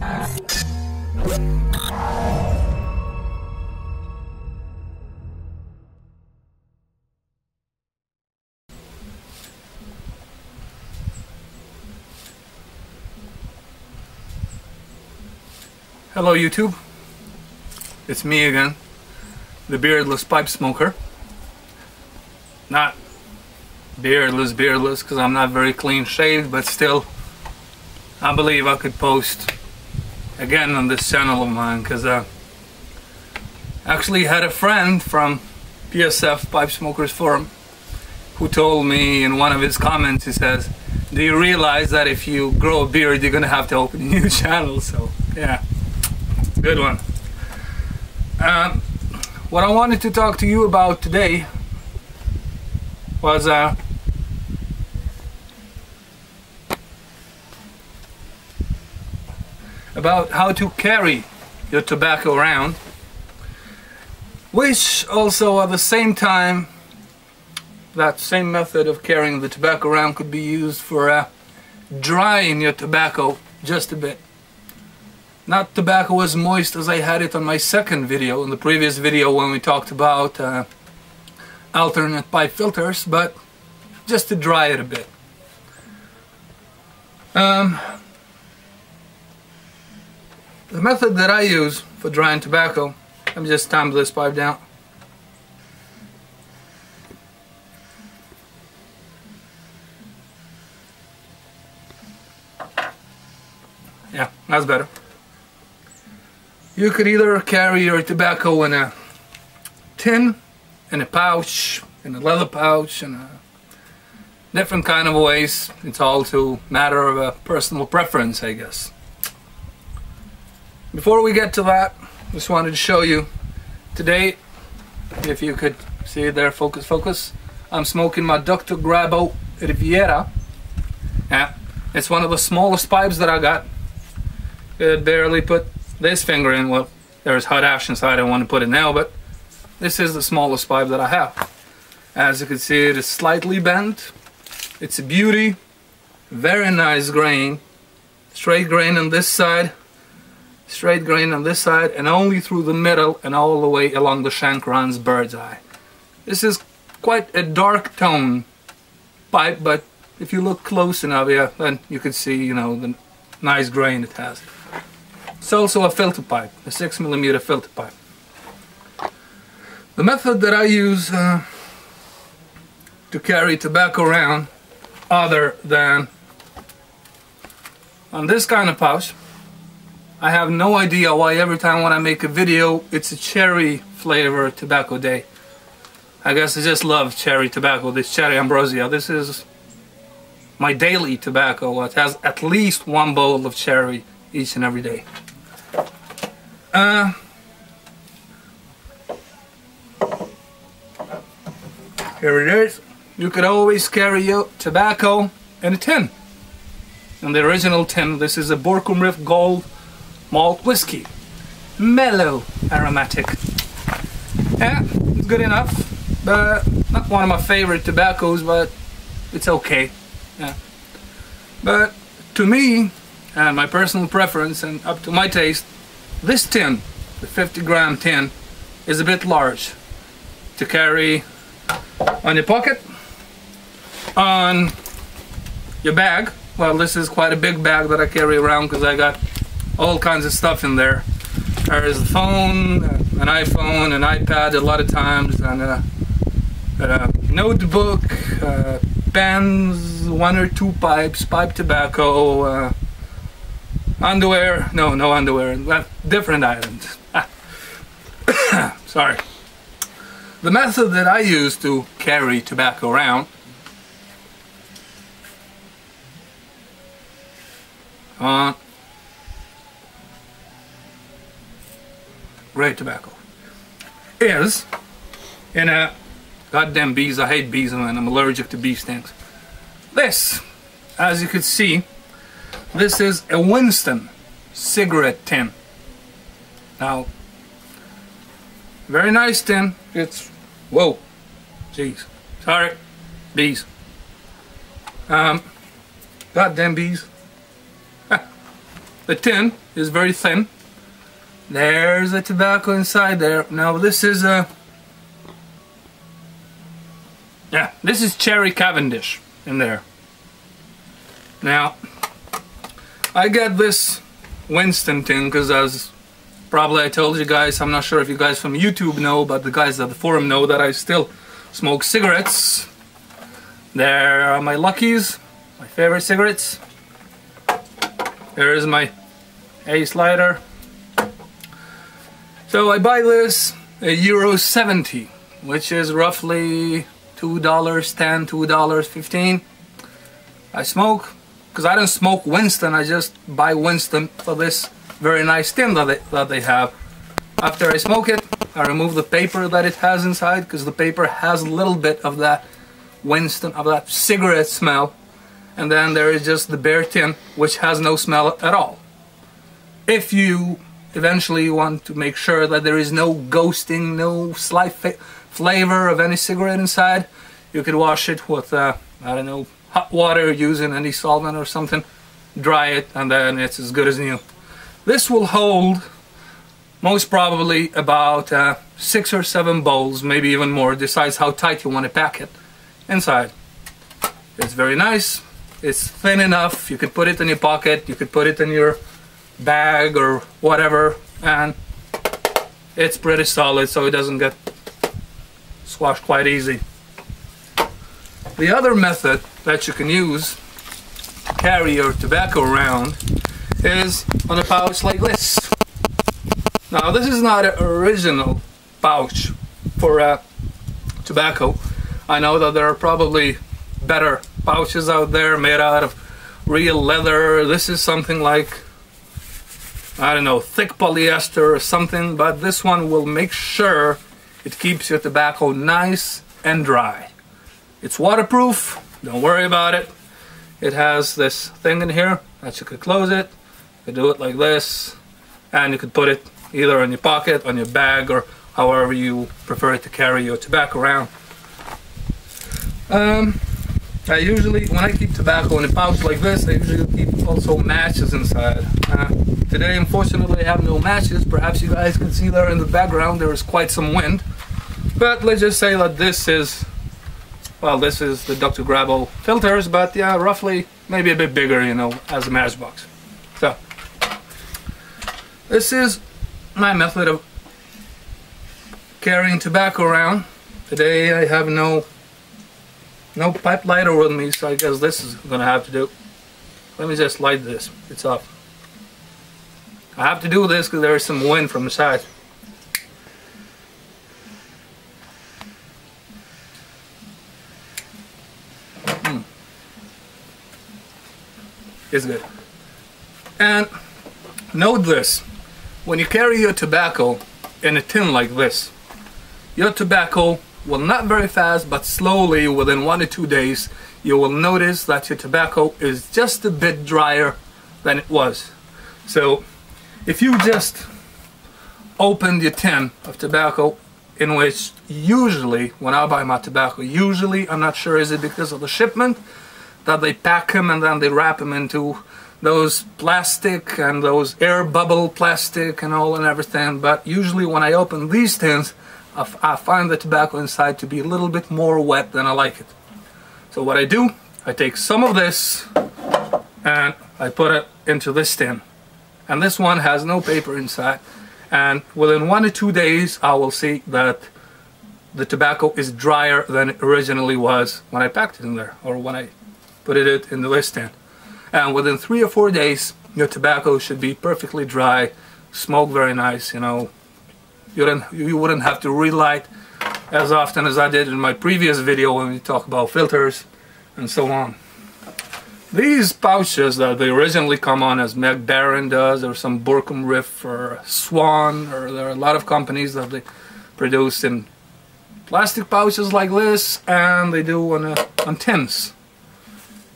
Hello YouTube, it's me again, the beardless pipe smoker. Not beardless because I'm not very clean shaved, but still I believe I could post again on this channel of mine, because I actually had a friend from PSF Pipe Smokers Forum who told me in one of his comments, he says, do you realize that if you grow a beard you're gonna have to open a new channel? So yeah, good one. What I wanted to talk to you about today was about how to carry your tobacco around, which also at the same time, that same method of carrying the tobacco around could be used for drying your tobacco just a bit. Not tobacco as moist as I had it on my second video, in the previous video when we talked about alternate pipe filters, but just to dry it a bit. The method that I use for drying tobacco, let me just tamp this pipe down. Yeah, that's better. You could either carry your tobacco in a tin, in a pouch, in a leather pouch, in a different kind of ways. It's all to matter of a personal preference, I guess. Before we get to that, just wanted to show you today, if you could see it there, focus, I'm smoking my Dr.Grabow Riviera. Yeah, it's one of the smallest pipes that I got. Could barely put this finger in. Well, there's hot ash inside, I don't want to put it now, but this is the smallest pipe that I have. As you can see, it is slightly bent. It's a beauty, very nice grain, straight grain on this side, straight grain on this side, and only through the middle and all the way along the shank runs bird's eye. This is quite a dark tone pipe, but if you look close enough, yeah, then you can see, you know, the nice grain it has. It's also a filter pipe, a 6mm filter pipe. The method that I use to carry tobacco around, other than on this kind of pouch, I have no idea why every time when I make a video it's a cherry flavor tobacco day. I guess I just love cherry tobacco, this cherry ambrosia. This is my daily tobacco. It has at least one bowl of cherry each and every day. Here it is. You could always carry your tobacco in a tin. In the original tin, this is a Borkum Riff Gold malt whiskey. Mellow aromatic. Yeah, it's good enough. But not one of my favorite tobaccos, but it's okay. Yeah. But to me, and my personal preference, and up to my taste, this tin, the 50-gram tin, is a bit large to carry on your pocket, on your bag. Well, this is quite a big bag that I carry around because I got all kinds of stuff in there. There is the phone, an iPhone, an iPad a lot of times, and a notebook, pens, one or two pipes, pipe tobacco, underwear, no underwear, different items. Sorry. The method that I use to carry tobacco around, great tobacco, is in a, goddamn bees, I hate bees, man, I'm allergic to bee stings. This, as you can see, this is a Winston cigarette tin. Now, very nice tin. It's, whoa, jeez, sorry, bees. Goddamn bees. the tin is very thin. There's the tobacco inside there. Now this is a... yeah, this is Cherry Cavendish in there. Now, I got this Winston tin because, as probably I told you guys, I'm not sure if you guys from YouTube know, but the guys at the forum know that I still smoke cigarettes. There are my Luckies, my favorite cigarettes. There is my Ace lighter. So I buy this at €70, which is roughly $2.10, $2.15. I smoke, because I don't smoke Winston, I just buy Winston for this very nice tin that they have. After I smoke it, I remove the paper that it has inside, because the paper has a little bit of that Winston, of that cigarette smell. And then there is just the bare tin, which has no smell at all. If you eventually want to make sure that there is no ghosting, no slight flavor of any cigarette inside, you could wash it with, I don't know, hot water using any solvent or something, dry it, and then it's as good as new. This will hold most probably about 6 or 7 bowls, maybe even more. Decides how tight you want to pack it inside. It's very nice. It's thin enough. You could put it in your pocket, you could put it in your bag or whatever, and it's pretty solid, so it doesn't get squashed quite easy. The other method that you can use to carry your tobacco around is on a pouch like this. Now this is not an original pouch for tobacco. I know that there are probably better pouches out there made out of real leather. This is something like, I don't know, thick polyester or something, but this one will make sure it keeps your tobacco nice and dry. It's waterproof, don't worry about it. It has this thing in here that you could close it. You could do it like this, and you could put it either in your pocket, on your bag, or however you prefer to carry your tobacco around. I usually, when I keep tobacco in a pouch like this, I usually keep also matches inside. Today, unfortunately, I have no matches. Perhaps you guys can see there in the background there is quite some wind. But let's just say that this is, well, this is the Dr.Grabow filters, but yeah, roughly, maybe a bit bigger, you know, as a matchbox. So, this is my method of carrying tobacco around. Today I have no pipe lighter with me, so I guess this is gonna have to do. Let me just light this. It's off. I have to do this because there is some wind from the side. It's good. And note this: when you carry your tobacco in a tin like this, your tobacco will not very fast, but slowly, within 1 to 2 days, you will notice that your tobacco is just a bit drier than it was. So if you just opened your tin of tobacco, in which usually, when I buy my tobacco, usually, I'm not sure, is it because of the shipment, that they pack them and then they wrap them into those plastic and those air bubble plastic and all and everything, but usually when I open these tins, I find the tobacco inside to be a little bit more wet than I like it. So what I do, I take some of this and I put it into this tin. And this one has no paper inside. And within 1 to 2 days, I will see that the tobacco is drier than it originally was when I packed it in there, or when I put it in the this tin. And within 3 or 4 days, your tobacco should be perfectly dry, smoke very nice, you know. You wouldn't have to relight as often as I did in my previous video when we talk about filters and so on. These pouches that they originally come on, as Meg Barron does, or some Burkham Riff or Swan, or there are a lot of companies that they produce in plastic pouches like this, and they do on tins.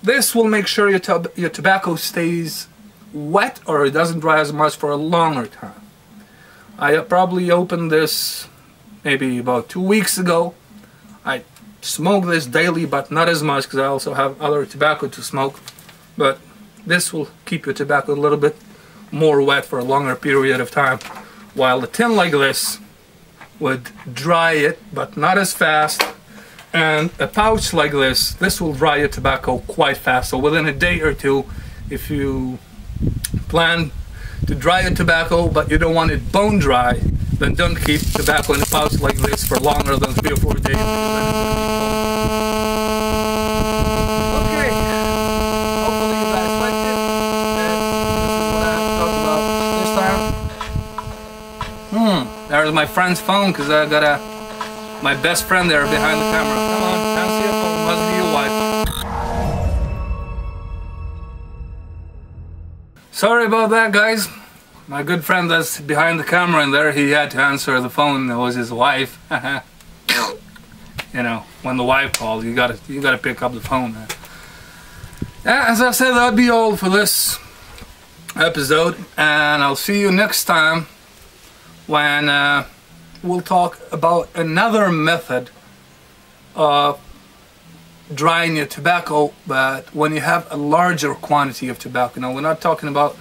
This will make sure your tobacco stays wet, or it doesn't dry as much for a longer time. I probably opened this maybe about 2 weeks ago. I smoke this daily, but not as much because I also have other tobacco to smoke. But this will keep your tobacco a little bit more wet for a longer period of time, while the tin like this would dry it, but not as fast. And a pouch like this will dry your tobacco quite fast. So within a day or two, if you plan to dry your tobacco but you don't want it bone dry, then don't keep tobacco in a pouch like this for longer than 3 or 4 days. Okay, hopefully you guys liked it. This is what I have talked about this time. There's my friend's phone, because I got my best friend there behind the camera. Come on, can't see your phone, must be your wife. Sorry about that, guys. My good friend that's behind the camera in there, he had to answer the phone. It was his wife. You know, when the wife calls, you gotta pick up the phone. Yeah, as I said, that'll be all for this episode, and I'll see you next time when we'll talk about another method of drying your tobacco, but when you have a larger quantity of tobacco. Now, we're not talking about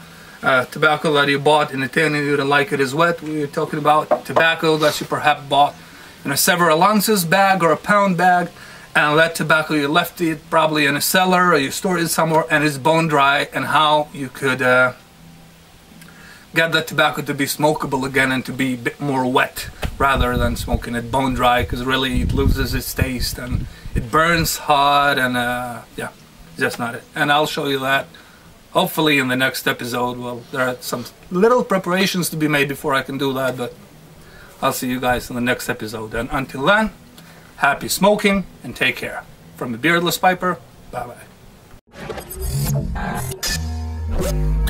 tobacco that you bought in a tin and you didn't like it as wet. We're talking about tobacco that you perhaps bought in a several ounces bag or a pound bag, and that tobacco you left it probably in a cellar or you stored it somewhere and it's bone dry, and how you could get that tobacco to be smokable again and to be a bit more wet rather than smoking it bone dry, because really it loses its taste and it burns hot, and yeah, just not it. And I'll show you that hopefully in the next episode. Well, there are some little preparations to be made before I can do that, but I'll see you guys in the next episode. And until then, happy smoking and take care. From the Beardless Piper, bye bye.